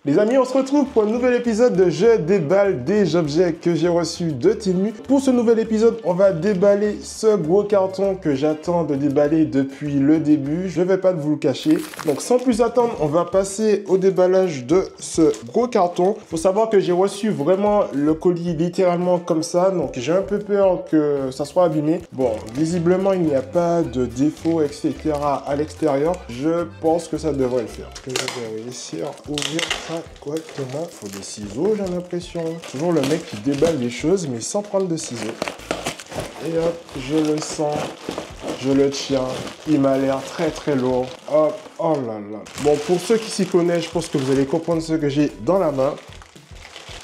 Les amis, on se retrouve pour un nouvel épisode de Je déballe des objets que j'ai reçus de Temu. Pour ce nouvel épisode, on va déballer ce gros carton que j'attends de déballer depuis le début. Je ne vais pas vous le cacher. Donc sans plus attendre, on va passer au déballage de ce gros carton. Il faut savoir que j'ai reçu vraiment le colis littéralement comme ça. Donc j'ai un peu peur que ça soit abîmé. Bon, visiblement, il n'y a pas de défaut, etc. à l'extérieur. Je pense que ça devrait le faire. Je vais réussir à ouvrir ça correctement. Il faut des ciseaux, j'ai l'impression. Toujours le mec qui déballe les choses, mais sans prendre de ciseaux. Et hop, je le sens, je le tiens. Il m'a l'air très lourd. Hop, oh là là. Bon, pour ceux qui s'y connaissent, je pense que vous allez comprendre ce que j'ai dans la main.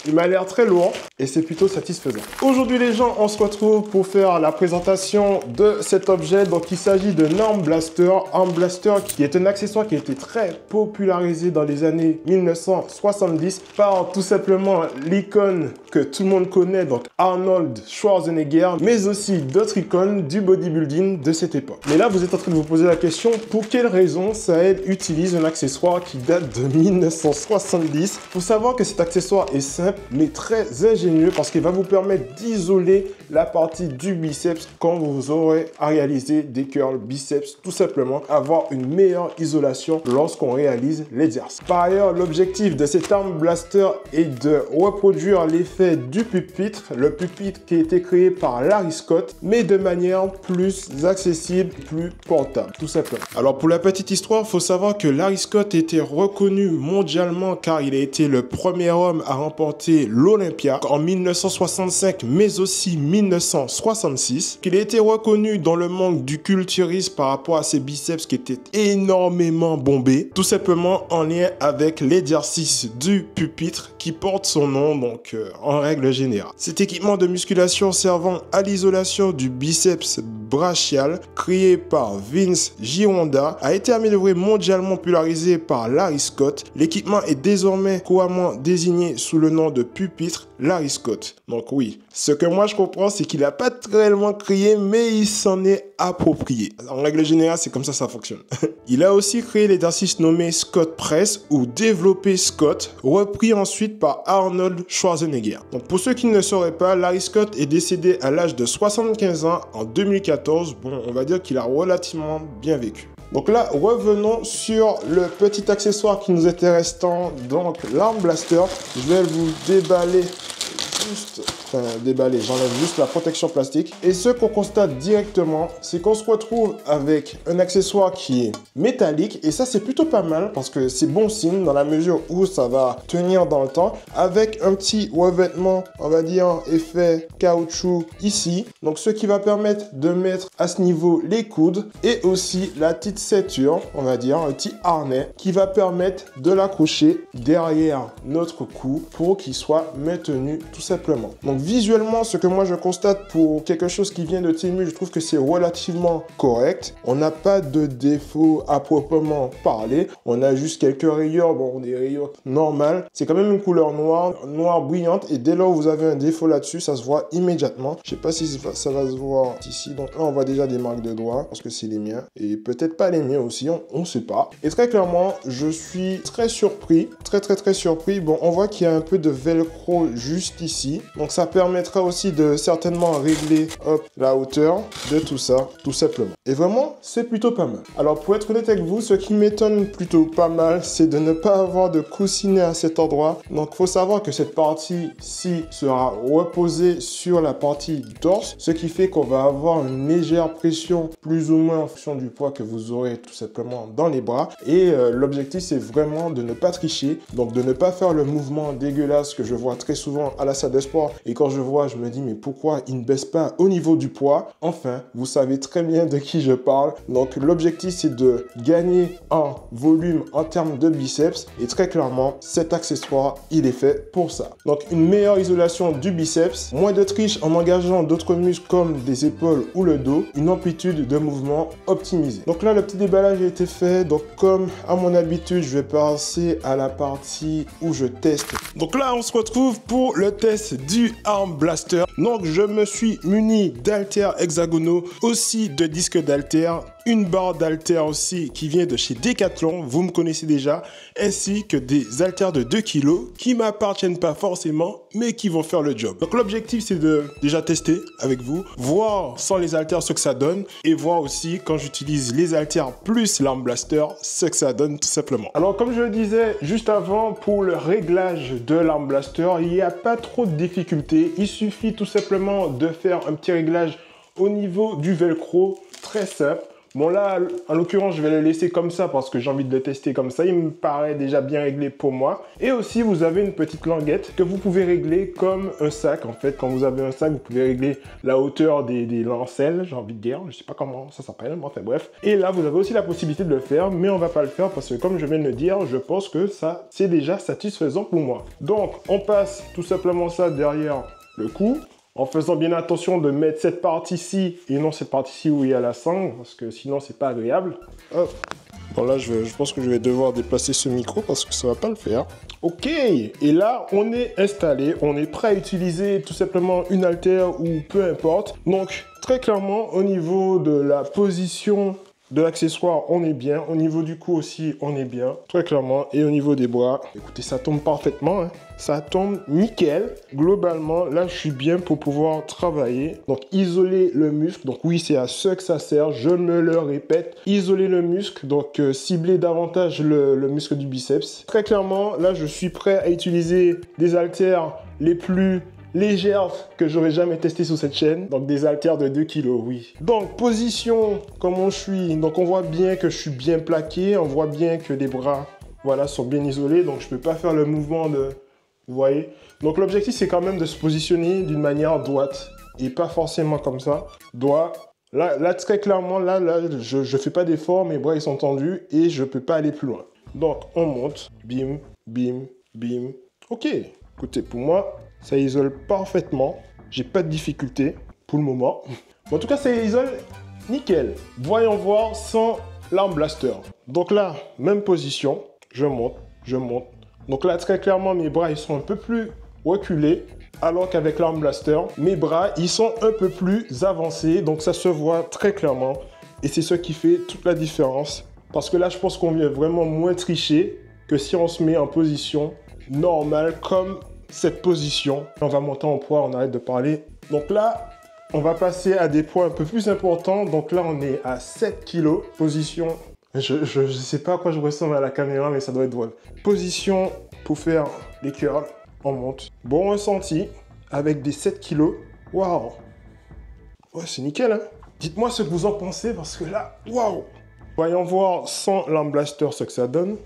Il m'a l'air très lourd et c'est plutôt satisfaisant. Aujourd'hui les gens, on se retrouve pour faire la présentation de cet objet. Donc il s'agit de Arm Blaster. Arm Blaster qui est un accessoire qui a été très popularisé dans les années 1970 par tout simplement l'icône que tout le monde connaît, donc Arnold Schwarzenegger, mais aussi d'autres icônes du bodybuilding de cette époque. Mais là vous êtes en train de vous poser la question, pour quelle raison Sahel utilise un accessoire qui date de 1970? Il faut savoir que cet accessoire est simple mais très ingénieux parce qu'il va vous permettre d'isoler la partie du biceps quand vous aurez à réaliser des curls biceps, tout simplement avoir une meilleure isolation lorsqu'on réalise l'exercice. Par ailleurs, l'objectif de cet Arm Blaster est de reproduire l'effet du pupitre, le pupitre qui a été créé par Larry Scott, mais de manière plus accessible, plus portable, tout simplement. Alors pour la petite histoire, il faut savoir que Larry Scott était reconnu mondialement car il a été le premier homme à remporter l'Olympia en 1965 mais aussi 1966, qu'il a été reconnu dans le monde du culturisme par rapport à ses biceps qui étaient énormément bombés, tout simplement en lien avec l'exercice du pupitre qui porte son nom donc en règle générale. Cet équipement de musculation servant à l'isolation du biceps brachial créé par Vince Gironda a été amélioré mondialement popularisé par Larry Scott. L'équipement est désormais couramment désigné sous le nom de pupitre Larry Scott. Donc oui, ce que moi je comprends, c'est qu'il n'a pas réellement créé, mais il s'en est approprié. En règle générale, c'est comme ça fonctionne. Il a aussi créé l'exercice nommé Scott Press ou développé Scott, repris ensuite par Arnold Schwarzenegger. Donc pour ceux qui ne le sauraient pas, Larry Scott est décédé à l'âge de 75 ans en 2014. Bon, on va dire qu'il a relativement bien vécu. Donc là, revenons sur le petit accessoire qui nous était restant, donc l'Arm Blaster. Je vais vous déballer juste... Enfin, déballer, j'enlève juste la protection plastique. Et ce qu'on constate directement, c'est qu'on se retrouve avec un accessoire qui est métallique. Et ça, c'est plutôt pas mal parce que c'est bon signe dans la mesure où ça va tenir dans le temps. Avec un petit revêtement, on va dire, effet caoutchouc ici. Donc, ce qui va permettre de mettre à ce niveau les coudes. Et aussi la petite ceinture, on va dire, un petit harnais qui va permettre de l'accrocher derrière notre cou pour qu'il soit maintenu tout simplement. Donc, visuellement, ce que moi je constate pour quelque chose qui vient de Temu, je trouve que c'est relativement correct. On n'a pas de défaut à proprement parler. On a juste quelques rayures, bon, des rayures normales. C'est quand même une couleur noire brillante. Et dès lors où vous avez un défaut là-dessus, ça se voit immédiatement. Je sais pas si ça va se voir ici. Donc là, on voit déjà des marques de doigts parce que c'est les miens. Et peut-être pas les miens aussi, on sait pas. Et très clairement, je suis très surpris. Très surpris. Bon, on voit qu'il y a un peu de velcro juste ici. Donc ça permettra aussi de certainement régler la hauteur de tout ça, tout simplement. Et vraiment, c'est plutôt pas mal. Alors, pour être honnête avec vous, ce qui m'étonne plutôt pas mal, c'est de ne pas avoir de coussinet à cet endroit. Donc, il faut savoir que cette partie-ci sera reposée sur la partie torse, ce qui fait qu'on va avoir une légère pression, plus ou moins en fonction du poids que vous aurez tout simplement dans les bras. Et l'objectif, c'est vraiment de ne pas tricher, donc de ne pas faire le mouvement dégueulasse que je vois très souvent à la salle de sport. Et quand je vois, je me dis, mais pourquoi il ne baisse pas au niveau du poids? Enfin, vous savez très bien de qui je parle. Donc, l'objectif, c'est de gagner en volume en termes de biceps. Et très clairement, cet accessoire, il est fait pour ça. Donc, une meilleure isolation du biceps, moins de triche en engageant d'autres muscles comme des épaules ou le dos, une amplitude de mouvement optimisée. Donc là, le petit déballage a été fait. Donc, comme à mon habitude, je vais passer à la partie où je teste. Donc là, on se retrouve pour le test du Arm Blaster. Donc je me suis muni d'haltères hexagonaux, aussi de disques d'haltères une barre d'haltères aussi qui vient de chez Decathlon, vous me connaissez déjà, ainsi que des haltères de 2 kg qui m'appartiennent pas forcément, mais qui vont faire le job. Donc l'objectif c'est de déjà tester avec vous, voir sans les haltères ce que ça donne et voir aussi quand j'utilise les haltères plus l'arm blaster ce que ça donne tout simplement. Alors comme je le disais juste avant, pour le réglage de l'arm blaster, il n'y a pas trop de difficultés, il suffit tout simplement de faire un petit réglage au niveau du velcro, très simple. Bon là, en l'occurrence, je vais le laisser comme ça parce que j'ai envie de le tester comme ça. Il me paraît déjà bien réglé pour moi. Et aussi, vous avez une petite languette que vous pouvez régler comme un sac. En fait, quand vous avez un sac, vous pouvez régler la hauteur des lancelles, j'ai envie de dire. Je sais pas comment ça s'appelle, mais enfin bref. Et là, vous avez aussi la possibilité de le faire, mais on va pas le faire parce que comme je viens de le dire, je pense que ça, c'est déjà satisfaisant pour moi. Donc, on passe tout simplement ça derrière le cou, en faisant bien attention de mettre cette partie-ci et non cette partie-ci où il y a la sangle, parce que sinon c'est pas agréable. Hop. Bon là je pense que je vais devoir déplacer ce micro parce que ça va pas le faire. Ok, et là on est installé, on est prêt à utiliser tout simplement une haltère ou peu importe. Donc très clairement au niveau de la position de l'accessoire, on est bien. Au niveau du cou aussi, on est bien. Très clairement. Et au niveau des bras, écoutez, ça tombe parfaitement. Hein. Ça tombe nickel. Globalement, là, je suis bien pour pouvoir travailler. Donc, isoler le muscle. Donc, oui, c'est à ce que ça sert. Je me le répète. Isoler le muscle. Donc, cibler davantage le muscle du biceps. Très clairement, là, je suis prêt à utiliser des haltères les plus légères que j'aurais jamais testé sur cette chaîne, donc des haltères de 2 kg, oui. Donc position, comment je suis, donc on voit bien que je suis bien plaqué, on voit bien que les bras, voilà, sont bien isolés, donc je peux pas faire le mouvement de, vous voyez. Donc l'objectif c'est quand même de se positionner d'une manière droite et pas forcément comme ça, droit. Là très clairement, là je fais pas d'effort, mes bras ils sont tendus et je peux pas aller plus loin. Donc on monte, bim, bim, bim, ok. Écoutez, pour moi, ça isole parfaitement. J'ai pas de difficulté pour le moment. En tout cas, ça isole nickel. Voyons voir sans l'arm blaster. Donc là, même position. Je monte, je monte. Donc là, très clairement, mes bras, ils sont un peu plus reculés. Alors qu'avec l'arm blaster, mes bras, ils sont un peu plus avancés. Donc ça se voit très clairement. Et c'est ce qui fait toute la différence. Parce que là, je pense qu'on vient vraiment moins tricher que si on se met en position normale comme cette position. On va monter en poids, on arrête de parler. Donc là, on va passer à des poids un peu plus importants. Donc là, on est à 7 kg. Position, je sais pas à quoi je ressemble à la caméra, mais ça doit être drôle. Position pour faire les curls. On monte. Bon ressenti avec des 7 kg. Waouh! Ouais, c'est nickel, hein? Dites-moi ce que vous en pensez parce que là, waouh! Voyons voir sans l'arm blaster ce que ça donne.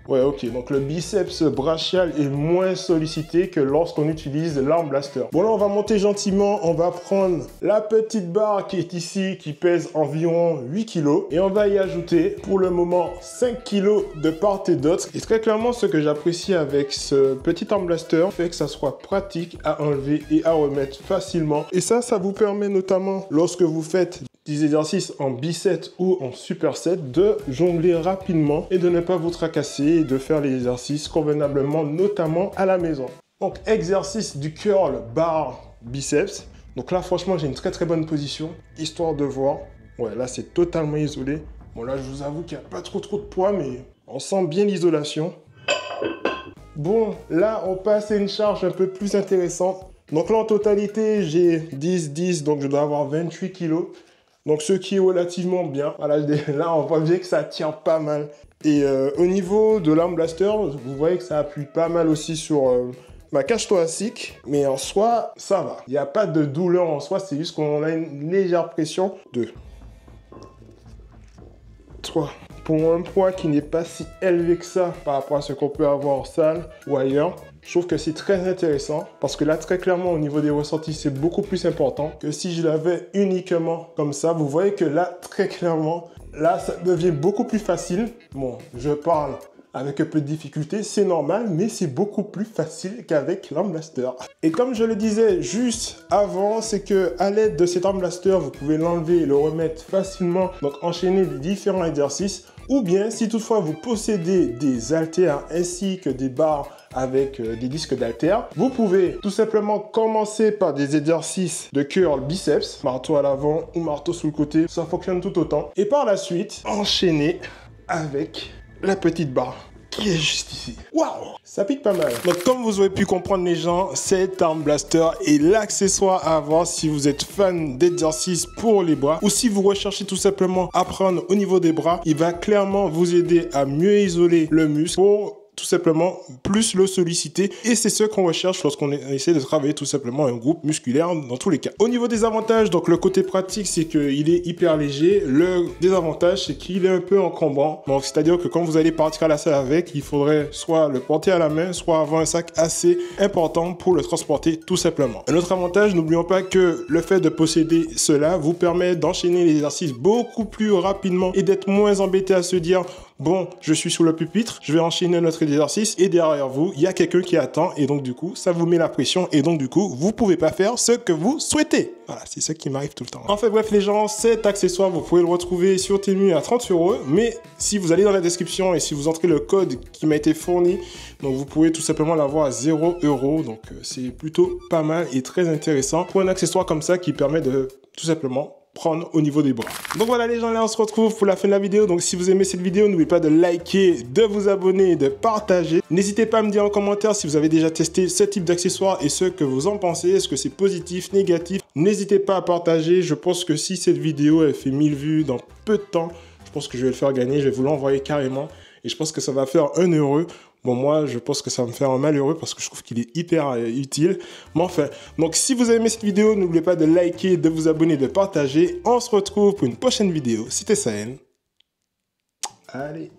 Ouais, ok, donc le biceps brachial est moins sollicité que lorsqu'on utilise l'arm blaster. Bon, là, on va monter gentiment. On va prendre la petite barre qui est ici, qui pèse environ 8 kg. Et on va y ajouter, pour le moment, 5 kg de part et d'autre. Et très clairement, ce que j'apprécie avec ce petit arm blaster, fait que ça soit pratique à enlever et à remettre facilement. Et ça vous permet notamment, lorsque vous faites des exercices en biceps ou en superset, de jongler rapidement et de ne pas vous tracasser et de faire les exercices convenablement, notamment à la maison. Donc exercice du curl barre biceps. Donc là franchement j'ai une très bonne position, histoire de voir. Ouais, là c'est totalement isolé. Bon là je vous avoue qu'il n'y a pas trop de poids, mais on sent bien l'isolation. Bon, là on passe à une charge un peu plus intéressante. Donc là en totalité j'ai 10, donc je dois avoir 28 kg. Donc ce qui est relativement bien. Voilà, là on voit bien que ça tient pas mal. Et au niveau de l'arm blaster, vous voyez que ça appuie pas mal aussi sur ma cage thoracique. Mais en soi, ça va. Il n'y a pas de douleur en soi, c'est juste qu'on a une légère pression. 2, 3. Pour un poids qui n'est pas si élevé que ça par rapport à ce qu'on peut avoir en salle ou ailleurs, je trouve que c'est très intéressant parce que là, très clairement, au niveau des ressentis, c'est beaucoup plus important que si je l'avais uniquement comme ça. Vous voyez que là, très clairement, là, ça devient beaucoup plus facile. Bon, je parle avec un peu de difficulté, c'est normal, mais c'est beaucoup plus facile qu'avec l'arm blaster. Et comme je le disais juste avant, c'est que à l'aide de cet arm blaster, vous pouvez l'enlever et le remettre facilement, donc enchaîner les différents exercices. Ou bien, si toutefois vous possédez des haltères ainsi que des barres avec des disques d'haltères. Vous pouvez tout simplement commencer par des exercices de curl biceps, marteau à l'avant ou marteau sur le côté, ça fonctionne tout autant. Et par la suite, enchaîner avec la petite barre qui est juste ici. Waouh, ça pique pas mal. Donc comme vous avez pu comprendre les gens, cet arm blaster est l'accessoire à avoir si vous êtes fan d'exercices pour les bras ou si vous recherchez tout simplement apprendre au niveau des bras. Il va clairement vous aider à mieux isoler le muscle pour tout simplement plus le solliciter, et c'est ce qu'on recherche lorsqu'on essaie de travailler tout simplement un groupe musculaire dans tous les cas. Au niveau des avantages, donc le côté pratique, c'est qu'il est hyper léger. Le désavantage, c'est qu'il est un peu encombrant. Donc c'est-à-dire que quand vous allez partir à la salle avec, il faudrait soit le porter à la main, soit avoir un sac assez important pour le transporter tout simplement. Un autre avantage, n'oublions pas que le fait de posséder cela vous permet d'enchaîner les exercices beaucoup plus rapidement et d'être moins embêté à se dire bon, je suis sous le pupitre, je vais enchaîner notre exercice et derrière vous, il y a quelqu'un qui attend et donc du coup, ça vous met la pression et donc du coup, vous pouvez pas faire ce que vous souhaitez. Voilà, c'est ce qui m'arrive tout le temps. Enfin bref les gens, cet accessoire, vous pouvez le retrouver sur Temu à 30 €, mais si vous allez dans la description et si vous entrez le code qui m'a été fourni, donc vous pouvez tout simplement l'avoir à 0 €, donc c'est plutôt pas mal et très intéressant pour un accessoire comme ça qui permet de tout simplement prendre au niveau des bras. Donc voilà les gens, là on se retrouve pour la fin de la vidéo. Donc si vous aimez cette vidéo, n'oubliez pas de liker, de vous abonner et de partager. N'hésitez pas à me dire en commentaire si vous avez déjà testé ce type d'accessoire et ce que vous en pensez. Est-ce que c'est positif, négatif? N'hésitez pas à partager. Je pense que si cette vidéo elle fait 1000 vues dans peu de temps, je pense que je vais le faire gagner. Je vais vous l'envoyer carrément et je pense que ça va faire 1 €. Bon, moi, je pense que ça va me faire un malheureux parce que je trouve qu'il est hyper utile. Mais enfin, donc si vous avez aimé cette vidéo, n'oubliez pas de liker, de vous abonner, de partager. On se retrouve pour une prochaine vidéo. C'était Sahel. Allez.